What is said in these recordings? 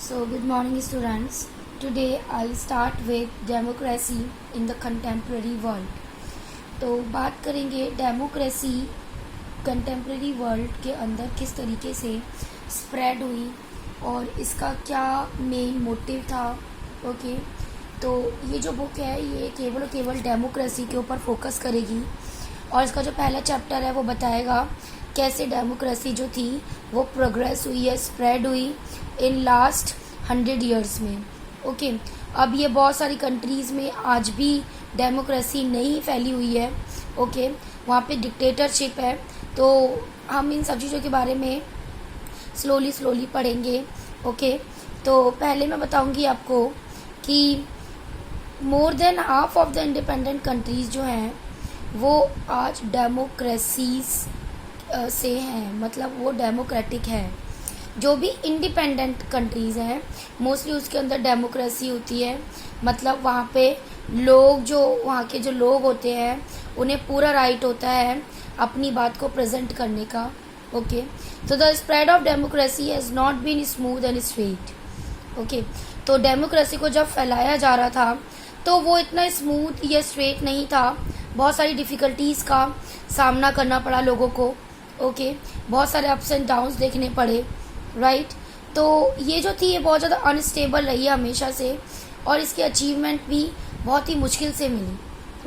So, good morning, students. Today, I'll start with democracy in the contemporary world. तो बात करेंगे democracy contemporary world के अंदर किस तरीके से स्प्रेड हुई और इसका क्या मेन मोटिव था. ओके तो ये जो बुक है ये केवल और केवल डेमोक्रेसी के ऊपर फोकस करेगी और इसका जो पहला चैप्टर है वो बताएगा कैसे डेमोक्रेसी जो थी वो प्रोग्रेस हुई है, स्प्रेड हुई इन लास्ट 100 ईयर्स में. ओके अब ये बहुत सारी कंट्रीज़ में आज भी डेमोक्रेसी नहीं फैली हुई है. ओके वहाँ पे डिक्टेटरशिप है. तो हम इन सब चीज़ों के बारे में स्लोली पढ़ेंगे. ओके तो पहले मैं बताऊंगी आपको कि more than half of the independent countries जो हैं वो आज डेमोक्रेसीज से हैं, मतलब वो डेमोक्रेटिक है. जो भी इंडिपेंडेंट कंट्रीज़ हैं मोस्टली उसके अंदर डेमोक्रेसी होती है. मतलब वहाँ पे लोग जो वहाँ के जो लोग होते हैं उन्हें पूरा राइट होता है अपनी बात को प्रेजेंट करने का. ओके तो the spread of democracy has not been smooth and straight. Okay तो डेमोक्रेसी को जब फैलाया जा रहा था तो वो इतना स्मूथ या स्ट्रेट नहीं था. बहुत सारी डिफ़िकल्टीज़ का सामना करना पड़ा लोगों को. ओके बहुत सारे अप्स एंड डाउन्स देखने पड़े. राइट तो ये जो थी ये बहुत ज़्यादा अनस्टेबल रही है हमेशा से और इसकी अचीवमेंट भी बहुत ही मुश्किल से मिली.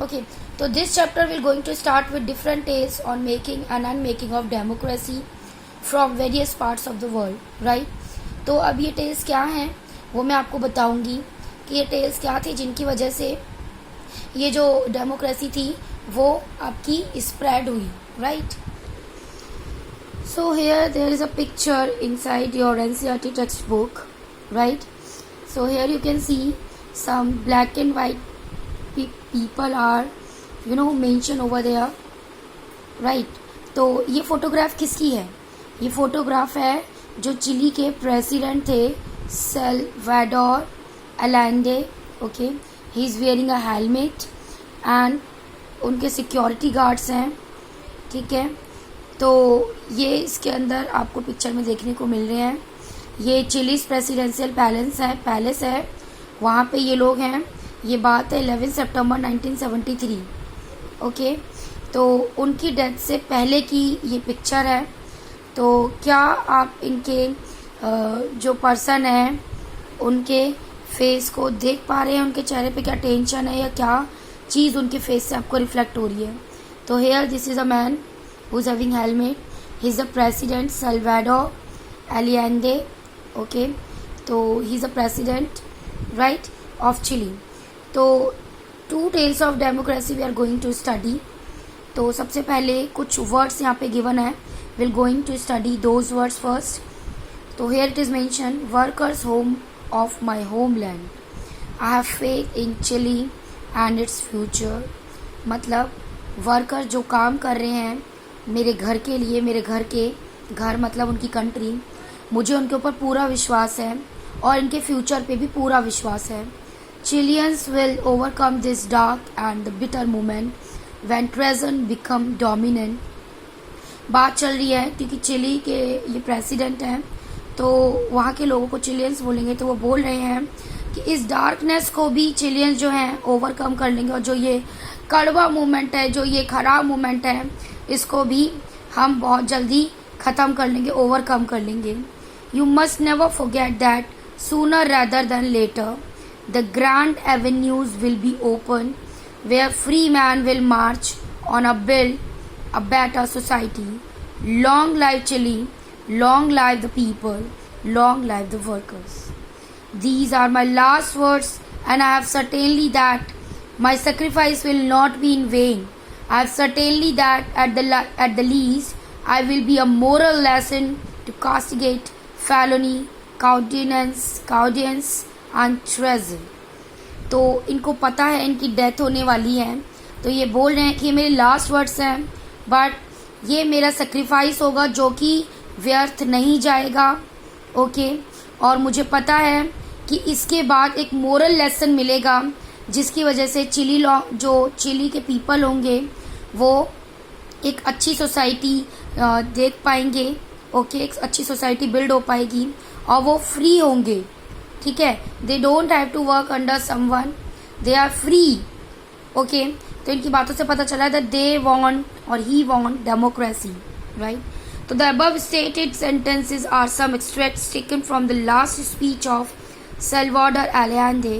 ओके तो this chapter will going to start with different tales on making and unmaking of democracy from various parts of the world. Right तो अब ये टेल्स क्या हैं वो मैं आपको बताऊंगी कि ये टेल्स क्या थी जिनकी वजह से ये जो डेमोक्रेसी थी वो आपकी स्प्रेड हुई. Right so here there is a picture inside your NCERT textbook, right? So here you can see some black and white people are mentioned over there, right? तो ये फोटोग्राफ किसकी है? ये फोटोग्राफ है जो चिली के president थे Salvador Allende. Okay he is wearing a helmet and उनके सिक्योरिटी गार्ड्स हैं. ठीक है तो ये इसके अंदर आपको पिक्चर में देखने को मिल रहे हैं. ये चिलीज प्रेसिडेंशियल पैलेस है वहाँ पे ये लोग हैं. ये बात है 11 सितंबर 1973. ओके तो उनकी डेथ से पहले की ये पिक्चर है. तो क्या आप इनके जो पर्सन है उनके फेस को देख पा रहे हैं? उनके चेहरे पे क्या टेंशन है या क्या चीज़ उनके फेस से आपको रिफ्लेक्ट हो रही है? तो here this is a man who's having helmet. He's the president Salvador Allende. Okay तो he's the president right of Chile. तो two tales of democracy we are going to study. तो सबसे पहले कुछ words यहाँ पे given है. we're going to study those words first. तो here it is mentioned workers home of my homeland. I have faith in Chile and its future. मतलब worker जो काम कर रहे हैं मेरे घर के लिए, मेरे घर मतलब उनकी कंट्री, मुझे उनके ऊपर पूरा विश्वास है और इनके फ्यूचर पे भी पूरा विश्वास है. Chileans will overcome this dark and the bitter moment when treason become dominant. बात चल रही है क्योंकि चिली के ये प्रेसिडेंट हैं तो वहाँ के लोगों को चिलियंस बोलेंगे. तो वो बोल रहे हैं कि इस डार्कनेस को भी चिलियंस जो हैं ओवरकम कर लेंगे और जो ये कड़वा मोमेंट है, जो ये खराब मोमेंट है, इसको भी हम बहुत जल्दी ख़त्म कर लेंगे, ओवरकम कर लेंगे. You must never forget that sooner rather than later the grand avenues will be open where free man will march on a build a better society. Long live Chile, long live the people, long live the workers. These are my last words and I have certainly that my sacrifice will not be in vain. I have certainly that at the least I will be a moral lesson to castigate felony, cowardice and treason. तो इनको पता है इनकी death होने वाली है तो ये बोल रहे हैं कि ये मेरे लास्ट वर्ड्स हैं बट ये मेरा सेक्रीफाइस होगा जो कि व्यर्थ नहीं जाएगा. ओके और मुझे पता है कि इसके बाद एक मोरल लेसन मिलेगा जिसकी वजह से जो चिली के पीपल होंगे वो एक अच्छी सोसाइटी देख पाएंगे. ओके एक अच्छी सोसाइटी बिल्ड हो पाएगी और वो फ्री होंगे. ठीक है, they don't have to work under someone, they are free. Okay, तो इनकी बातों से पता चला दैट दे वांट और ही वांट डेमोक्रेसी, राइट। तो the above stated sentences are some extracts taken from the last speech of Salvador Allende.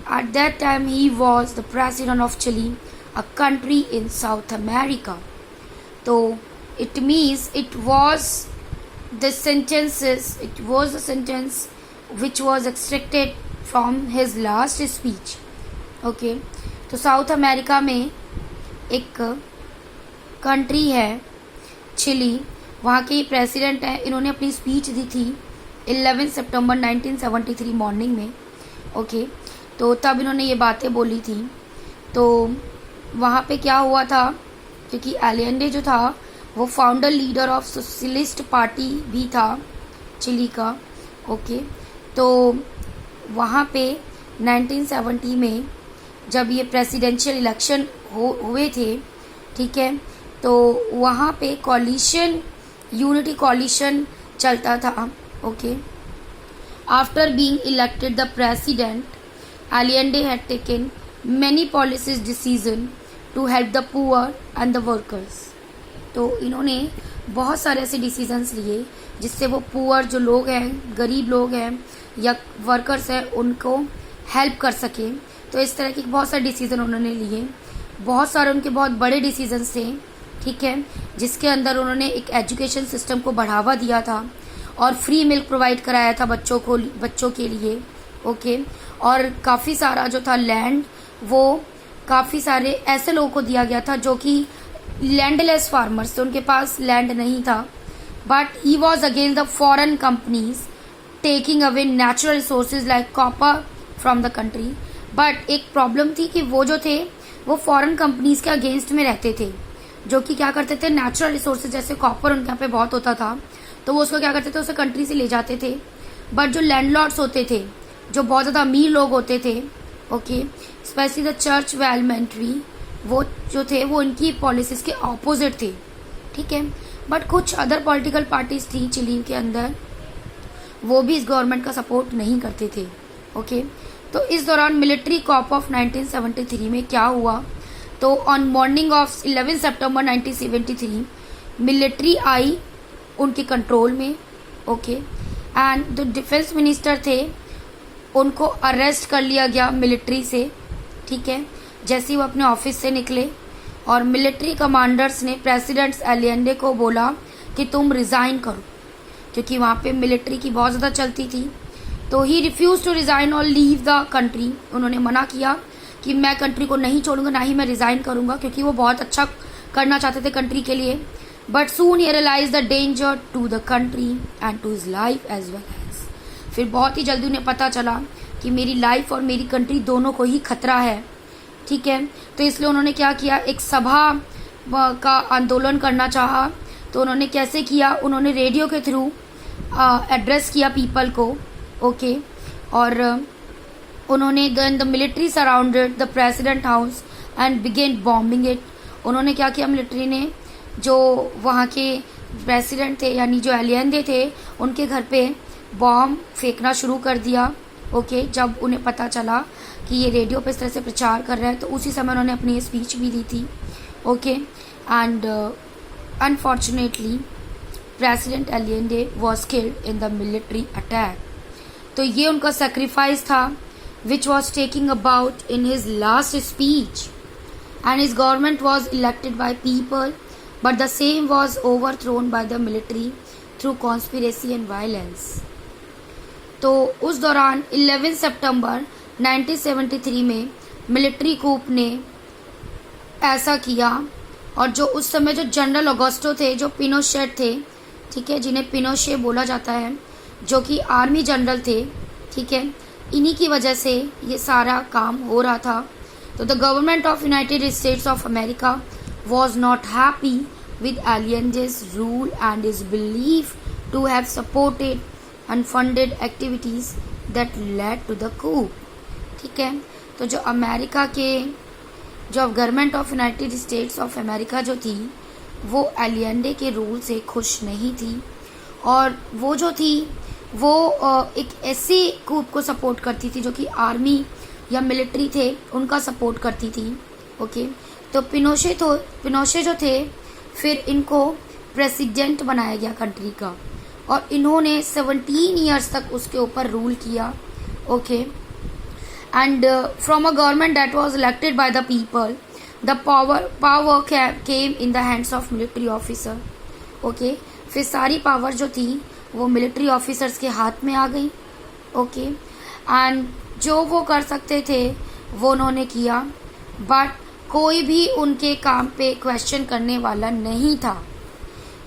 At that time he was the president of Chile, a country in South America. So it means it was the sentence which was extracted from his last speech. Okay, तो south America में एक country है chilli, वहाँ के president है, इन्होंने अपनी speech दी थी 11 सितंबर 1973 मॉर्निंग में। ओके, तो तब इन्होंने ये बातें बोली थी। तो वहाँ पे क्या हुआ था, क्योंकि एलियंडे जो था वो founder leader of socialist party भी था चिली का। ओके, तो वहाँ पे 1970 में जब ये प्रेसिडेंशियल इलेक्शन हुए थे, ठीक है, तो वहाँ पे कॉलिशन, यूनिटी कॉलिशन चलता था। Okay, after being elected the president, Allende had taken many policies decision to help the poor and the workers. तो इन्होंने बहुत सारे ऐसे डिसीजंस लिए जिससे वो पुअर जो लोग हैं, गरीब लोग हैं या वर्कर्स हैं, उनको हेल्प कर सके। तो इस तरह के बहुत सारे डिसीजन उन्होंने लिए, बहुत सारे उनके बहुत बड़े डिसीजंस थे, ठीक है, जिसके अंदर उन्होंने एक एजुकेशन सिस्टम को बढ़ावा दिया था और फ्री मिल्क प्रोवाइड कराया था बच्चों के लिए। ओके, और काफ़ी सारा जो था लैंड, वो काफ़ी सारे ऐसे लोगों को दिया गया था जो कि लैंडलेस फार्मर्स थे, उनके पास लैंड नहीं था। But he was against the foreign companies taking away natural resources like copper from the country. But एक प्रॉब्लम थी कि वो जो थे वो फॉरेन कंपनीज के अगेंस्ट में रहते थे, जो कि क्या करते थे, नेचुरल रिसोर्सेज जैसे कॉपर उनके यहाँ पे बहुत होता था, तो वो उसको क्या करते थे, उसे कंट्री से ले जाते थे। बट जो लैंडलॉर्ड्स होते थे, जो बहुत ज़्यादा अमीर लोग होते थे, ओके, स्पेशली द चर्च वेलमेंट्री, वो जो थे वो इनकी पॉलिसीज के ऑपोजिट थे, ठीक है। बट कुछ अदर पॉलिटिकल पार्टीज थी चिली के अंदर, वो भी इस गवर्नमेंट का सपोर्ट नहीं करते थे। ओके, तो इस दौरान मिलिट्री कॉप ऑफ 1973 में क्या हुआ, तो ऑन मॉर्निंग ऑफ 11 सितंबर 1973 मिलिट्री आई उनके कंट्रोल में। ओके, एंड जो डिफेंस मिनिस्टर थे उनको अरेस्ट कर लिया गया मिलिट्री से, ठीक है, जैसे ही वो अपने ऑफिस से निकले। और मिलिट्री कमांडर्स ने प्रेसिडेंट एलियंडे को बोला कि तुम रिज़ाइन करो, क्योंकि वहाँ पे मिलिट्री की बहुत ज़्यादा चलती थी। तो ही रिफ्यूज टू रिज़ाइन और लीव द कंट्री, उन्होंने मना किया कि मैं कंट्री को नहीं छोड़ूंगा, ना ही मैं रिज़ाइन करूंगा, क्योंकि वो बहुत अच्छा करना चाहते थे कंट्री के लिए। बट सून ही realize the danger to the country and to his life as well as, फिर बहुत ही जल्दी उन्हें पता चला कि मेरी लाइफ और मेरी कंट्री दोनों को ही खतरा है, ठीक है। तो इसलिए उन्होंने क्या किया, एक सभा का आंदोलन करना चाहा। तो उन्होंने कैसे किया, उन्होंने रेडियो के थ्रू एड्रेस किया पीपल को। ओके, और उन्होंने then the military surrounded the president house and began bombing it. उन्होंने क्या किया, मिलिट्री ने जो वहाँ के प्रेसिडेंट थे यानी जो एलियंडे थे उनके घर पे बॉम्ब फेंकना शुरू कर दिया। ओके, जब उन्हें पता चला कि ये रेडियो पे इस तरह से प्रचार कर रहा है, तो उसी समय उन्होंने अपनी स्पीच भी दी थी। Okay, and unfortunately president Allende was killed in the military attack. तो ये उनका सेक्रीफाइस था which was taking about in his last speech, and his government was elected by people, but the same was overthrown by the military through conspiracy and violence. तो उस दौरान 11 सितंबर 1973 में military कूप ने ऐसा किया, और जो उस समय जो जनरल ऑगस्टो थे, जो पिनोशेट थे, ठीक है, जिन्हें पिनोशे बोला जाता है, जो कि आर्मी जनरल थे, ठीक है, इन्हीं की वजह से ये सारा काम हो रहा था। तो the government of United states of America was not happy with Allende's rule and is believed to have supported unfunded activities that led to the coup, ठीक है। तो जो अमेरिका के जो government of United states of America जो थी वो एलियंडे के रूल से खुश नहीं थी, और वो जो थी वो एक ऐसी ग्रुप को सपोर्ट करती थी जो कि आर्मी या मिलिट्री थे, उनका सपोर्ट करती थी। ओके, तो पिनोशे जो थे, फिर इनको प्रेसिडेंट बनाया गया कंट्री का, और इन्होंने 17 ईयर्स तक उसके ऊपर रूल किया। Okay, and from a government that was elected by the people, the power came in the hands of military officer. Okay, फिर सारी पावर जो थी वो मिलिट्री ऑफिसर्स के हाथ में आ गई। ओके, एंड जो वो कर सकते थे वो उन्होंने किया, बट कोई भी उनके काम पे क्वेश्चन करने वाला नहीं था।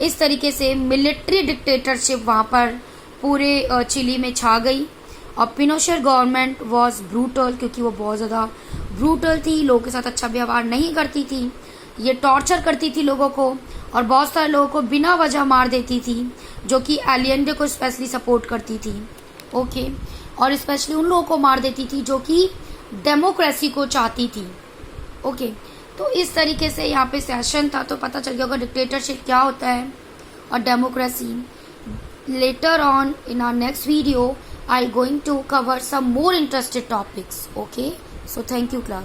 इस तरीके से मिलिट्री डिक्टेटरशिप वहाँ पर पूरे चिली में छा गई। और पिनोशे गवर्नमेंट वाज ब्रूटल, क्योंकि वो बहुत ज़्यादा ब्रूटल थी, लोगों के साथ अच्छा व्यवहार नहीं करती थी, ये टॉर्चर करती थी लोगों को, और बहुत सारे लोगों को बिना वजह मार देती थी, जो कि एलियंडे को स्पेशली सपोर्ट करती थी। ओके, और स्पेशली उन लोगों को मार देती थी जो कि डेमोक्रेसी को चाहती थी। ओके, तो इस तरीके से यहाँ पे सेशन था, तो पता चल गया होगा डिक्टेटरशिप क्या होता है और democracy. Later on in our next video I going to cover some more interested topics. Okay, so thank you class.